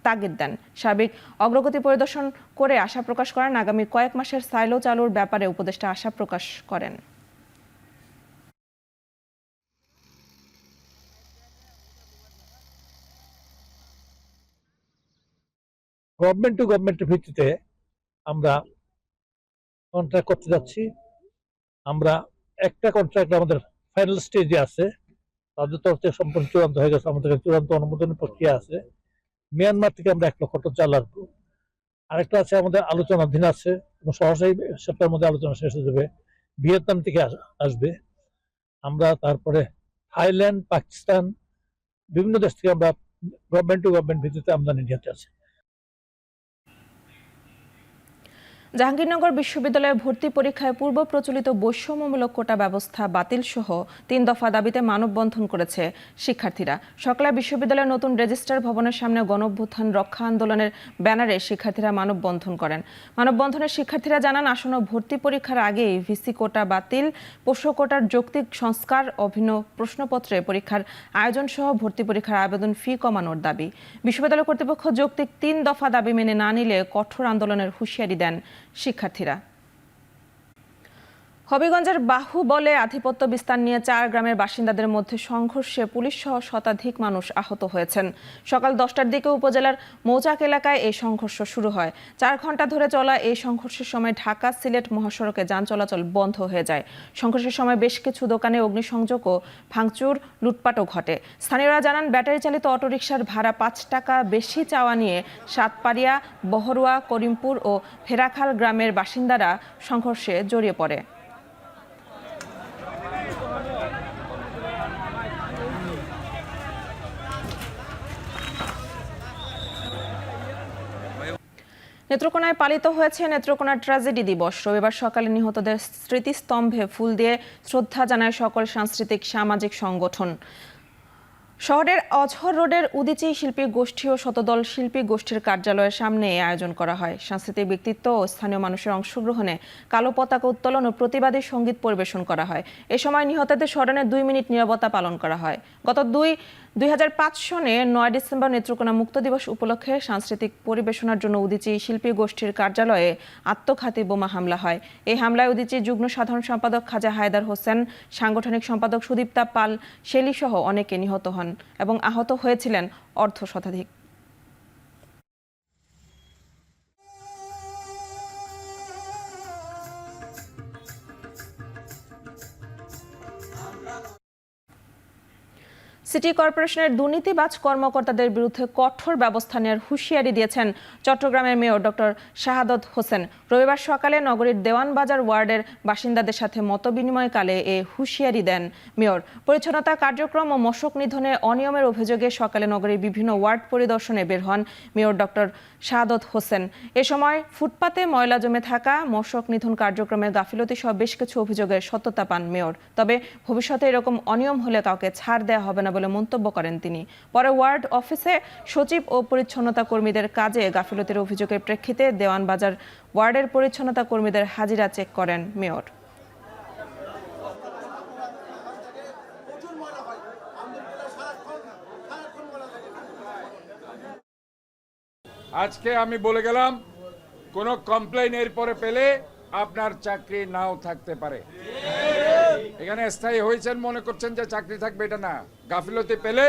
তাগিদ দেন। সার্বিক অগ্রগতি পরিদর্শন করে আশা প্রকাশ করেন আগামী কয়েক মাসের সাইলো চালুর ব্যাপারে উপদেষ্টা আশা প্রকাশ করেন। গভর্নমেন্ট টু গভর্নমেন্টের ভিত্তিতে আমরা কন্ট্রাক্ট করতে যাচ্ছি। আমরা একটা কন্ট্রাক্ট আমাদের ফাইনাল স্টেজে আছে, তাদের তরফ থেকে সম্পূর্ণ চূড়ান্ত হয়ে গেছে, আমাদের চূড়ান্ত অনুমোদনের প্রক্রিয়া আছে। মিয়ানমার থেকে আমরা 1 লক্ষ টন চাল আসবো। আরেকটা আছে আমাদের আলোচনাধীন আছে, সহসাই সপ্তাহের মধ্যে আলোচনা শেষ হয়ে যাবে। ভিয়েতনাম থেকে আসবে। আমরা তারপরে থাইল্যান্ড, পাকিস্তান, বিভিন্ন দেশ থেকে আমরা গভর্নমেন্ট টু গভর্নমেন্ট ভিত্তিতে আমদানি নিতে আছে। জাহাঙ্গীরনগর বিশ্ববিদ্যালয়ে ভর্তি পরীক্ষায় পূর্ব প্রচলিত বৈষম্যমূলক কোটা ব্যবস্থা বাতিল সহ 3 দফা দাবিতে মানববন্ধন করেছে শিক্ষার্থীরা। সকালে বিশ্ববিদ্যালয়ের নতুন রেজিস্ট্রার ভবনের সামনে গণঅভ্যুত্থান রক্ষা আন্দোলনের ব্যানারে শিক্ষার্থীরা মানববন্ধন করেন। মানববন্ধনের শিক্ষার্থীরা জানান, আসন্ন ভর্তি পরীক্ষার আগেই ভিসি কোটা বাতিল, পোষ্য কোটার যৌক্তিক সংস্কার, অভিন্ন প্রশ্নপত্রে পরীক্ষার আয়োজন সহ ভর্তি পরীক্ষার আবেদন ফি কমানোর দাবি। বিশ্ববিদ্যালয় কর্তৃপক্ষ যৌক্তিক 3 দফা দাবি মেনে না নিলে কঠোর আন্দোলনের হুঁশিয়ারি দেন শিক্ষার্থীরা। হবিগঞ্জের বাহুবলে আধিপত্য বিস্তার নিয়ে 4 গ্রামের বাসিন্দাদের মধ্যে সংঘর্ষে পুলিশ সহ শতাধিক মানুষ আহত হয়েছেন। সকাল 10টার দিকে উপজেলার মৌচাক এলাকায় এই সংঘর্ষ শুরু হয়। 4 ঘন্টা ধরে চলা এই সংঘর্ষের সময় ঢাকা সিলেট মহাসড়কে যান চলাচল বন্ধ হয়ে যায়। সংঘর্ষের সময় বেশ কিছু দোকানে অগ্নিসংযোগ ও ভাঙচুর, লুটপাটও ঘটে। স্থানীয়রা জানান, ব্যাটারি চালিত অটোরিকশার ভাড়া 5 টাকা বেশি চাওয়া নিয়ে সাতপাড়িয়া, বহরুয়া, করিমপুর ও ফেরাখাল গ্রামের বাসিন্দারা সংঘর্ষে জড়িয়ে পড়ে। নেত্রকোনায় পালিত হয়েছে নেত্রকোনা ট্র্যাজেডি দিবস। রবিবার সকালে নিহতদের স্মৃতিস্তম্ভে ফুল দিয়ে শ্রদ্ধা জানায় সকল সাংস্কৃতিক সামাজিক সংগঠন। শহরের অজহর রোডের উদীচী শিল্পী গোষ্ঠী ও শতদল শিল্পী গোষ্ঠীর কার্যালয়ের সামনে আয়োজন করা হয় সাংস্কৃতিক ব্যক্তিত্ব ও স্থানীয় মানুষের অংশগ্রহণে কালো পতাকা উত্তোলন ও প্রতিবাদী সঙ্গীত পরিবেশন করা হয়। এ সময় নিহতদের স্মরণে 2 মিনিট নীরবতা পালন করা হয়। গত 2005 সনে 9 ডিসেম্বর নেত্রকোনা মুক্ত দিবস উপলক্ষে সাংস্কৃতিক পরিবেশনার জন্য উদীচী শিল্পী গোষ্ঠীর কার্যালয়ে আত্মঘাতী বোমা হামলা হয়। এই হামলায় উদীচী যুগ্ম সাধারণ সম্পাদক খাজা হায়দার হোসেন, সাংগঠনিক সম্পাদক সুদীপ্তা পাল শেলি সহ অনেকে নিহত হন এবং আহত হয়েছিলেন অর্ধশতাধিক। সিটি কর্পোরেশনের দুর্নীতিবাজ কর্মকর্তাদের বিরুদ্ধে কঠোর ব্যবস্থা নেওয়ার হুঁশিয়ারি দিয়েছেন চট্টগ্রামের মেয়র ডক্টর শাহাদত হোসেন। রবিবার সকালে নগরীর দেওয়ানবাজার ওয়ার্ডের বাসিন্দাদের সাথে মতবিনিময়কালে এ হুঁশিয়ারি দেন মেয়র। পরিচ্ছন্নতা কার্যক্রম ও মশক নিধনে অনিয়মের অভিযোগে সকালে নগরীর বিভিন্ন ওয়ার্ড পরিদর্শনে বের হন মেয়র ডক্টর শাহাদত হোসেন। এ সময় ফুটপাতে ময়লা জমে থাকা, মশক নিধন কার্যক্রমের গাফিলতি সহ বেশ কিছু অভিযোগের সত্যতা পান মেয়র। তবে ভবিষ্যতে এরকম অনিয়ম হলে কাউকে ছাড় দেওয়া হবে না বলে মন্তব্য করেন তিনি। পরে ওয়ার্ড অফিসে সচিব ও পরিচ্ছন্নতা কর্মীদের কাজে গাফিলতির অভিযোগের প্রেক্ষিতে দেওয়ানবাজার ওয়ার্ডের পরিচ্ছন্নতা কর্মীদের হাজিরা চেক করেন মেয়র। আজকে আমি বলে গেলাম, কোনো কমপ্লেইন এরপরে পেলে আপনার চাকরি নাও থাকতে পারে। এখানে স্থায়ী হয়েছেন মনে করছেন যে চাকরি থাকবে, এটা না। গাফিলতি পেলে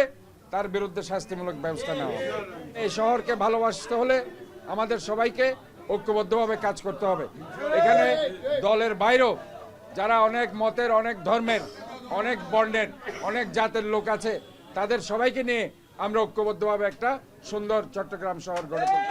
তার বিরুদ্ধে শাস্তিমূলক ব্যবস্থা নেওয়া হবে। এই শহরকে ভালোবাসতে হলে আমাদের সবাইকে ঐক্যবদ্ধভাবে কাজ করতে হবে। এখানে দলের বাইরেও যারা অনেক মতের, অনেক ধর্মের, অনেক বর্ণের, অনেক জাতের লোক আছে, তাদের সবাইকে নিয়ে আমরা ঐক্যবদ্ধভাবে একটা সুন্দর চট্টগ্রাম শহর গড়ে তুলব।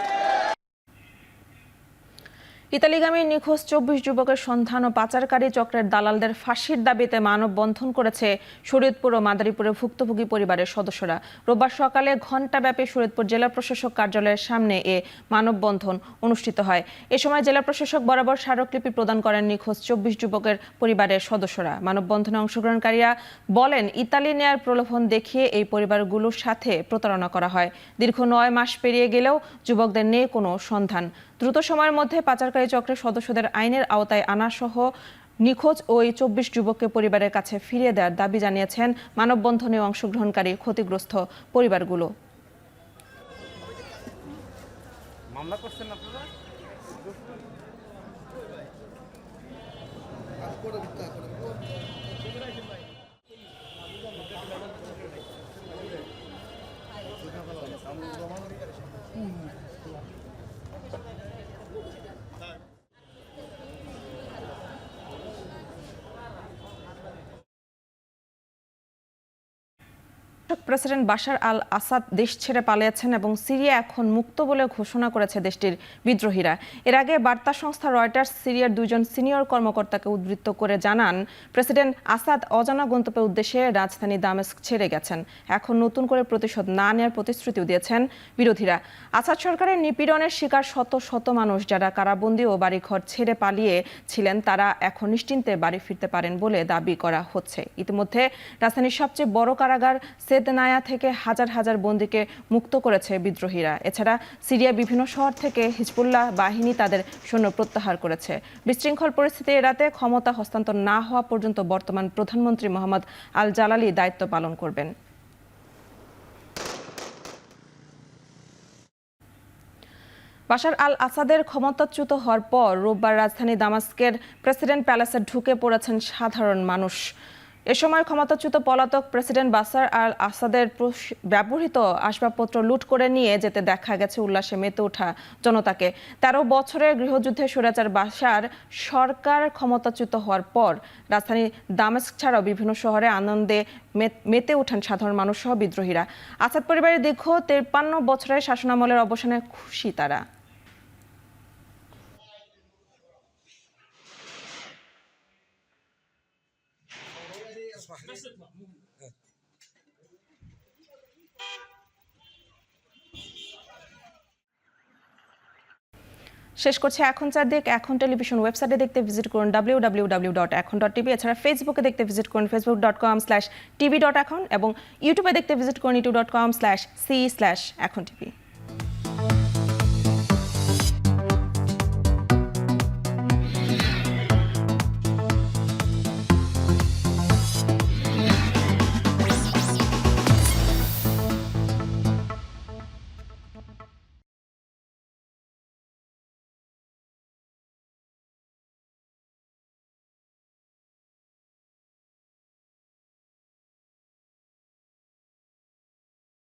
ইতালিগামী নিখোঁজ 24 যুবকের সন্ধান ও পাচারকারী চক্রের দালালদের ফাঁসির দাবিতে মানববন্ধন করেছে শরীয়তপুর ও মাদারীপুরের ভুক্তভোগী পরিবারের সদস্যরা। রোববার সকালে ঘণ্টাব্যাপী শরীয়তপুর জেলা প্রশাসক কার্যালয়ের সামনে এ মানববন্ধন অনুষ্ঠিত হয়। এ সময় জেলা প্রশাসক বরাবর স্মারকলিপি প্রদান করেন নিখোঁজ 24 যুবকের পরিবারের সদস্যরা। মানববন্ধনে অংশগ্রহণকারীরা বলেন, ইতালি নেয়ার প্রলোভন দেখিয়ে এই পরিবারগুলোর সাথে প্রতারণা করা হয়। দীর্ঘ 9 মাস পেরিয়ে গেলেও যুবকদের নেই কোনো সন্ধান। দ্রুত সময়ের মধ্যে পাচারকারী চক্রের সদস্যদের আইনের আওতায় আনা সহ নিখোঁজ ওই 24 যুবককে পরিবারের কাছে ফিরিয়ে দেওয়ার দাবি জানিয়েছেন মানববন্ধনে অংশগ্রহণকারী ক্ষতিগ্রস্ত পরিবারগুলো। মামলা করছেন আপনারা? প্রেসিডেন্ট বাশার আল আসাদ দেশ ছেড়ে পালিয়েছেন এবং সিরিয়া এখন মুক্ত বলে ঘোষণা করেছে দেশটির বিদ্রোহীরা। এর আগে বার্তা সংস্থা রয়টার্স সিরিয়ার 2 জন সিনিয়র কর্মকর্তাকে উদ্ধৃত করে জানান, প্রেসিডেন্ট আসাদ অজানা গন্তব্যের উদ্দেশ্যে রাজধানী দামেস্ক ছেড়ে গেছেন। এখন নতুন করে প্রতিশোধ না নেওয়ার প্রতিশ্রুতিও দিয়েছেন বিরোধীরা। আসাদ সরকারের নিপীড়নের শিকার শত শত মানুষ যারা কারাবন্দী ও বাড়িঘর ছেড়ে পালিয়ে ছিলেন, তারা এখন নিশ্চিন্তে বাড়ি ফিরতে পারেন বলে দাবি করা হচ্ছে। ইতিমধ্যে রাজধানীর সবচেয়ে বড় কারাগার সেদনায়া থেকে হাজার হাজার বন্দীকে মুক্ত করেছে বিদ্রোহীরা। এছাড়া সিরিয়া বিভিন্ন শহর থেকে হিজবুল্লাহ বাহিনী তাদের সৈন্য প্রত্যাহার করেছে। বিশৃঙ্খল পরিস্থিতি এড়াতে ক্ষমতা হস্তান্তর না হওয়া পর্যন্ত বর্তমান প্রধানমন্ত্রী মোহাম্মদ আল জালালি দায়িত্ব পালন করবেন। বাশার আল আসাদের ক্ষমতাচ্যুত হওয়ার পর রোববার রাজধানী দামাস্কের প্রেসিডেন্ট প্যালেসে ঢুকে পড়েছেন সাধারণ মানুষ। এ সময় ক্ষমতাচ্যুত পলাতক প্রেসিডেন্ট বাশার আল আসাদের ব্যবহৃত আসবাবপত্র লুট করে নিয়ে যেতে দেখা গেছে উল্লাসে মেতে ওঠা জনতাকে। 13 বছরের গৃহযুদ্ধে স্বৈরাচার বাশার সরকার ক্ষমতাচ্যুত হওয়ার পর রাজধানী দামেস্ক ছাড়াও বিভিন্ন শহরে আনন্দে মেতে ওঠেন সাধারণ মানুষ সহ বিদ্রোহীরা। আসাদ পরিবারের দীর্ঘ 53 বছরের শাসনামলের অবসানে খুশি তারা। শেষ করছে এখন চারদিক। এখন টেলিভিশন ওয়েবসাইটে দেখতে ভিজিট করুন www.ekhon.tv। এছাড়া ফেসবুকে দেখতে ভিজিট করুন facebook.com/tv.ekhon এবং ইউটিউবে দেখতে ভিজিট করুন youtube.com/c/ekhon tv।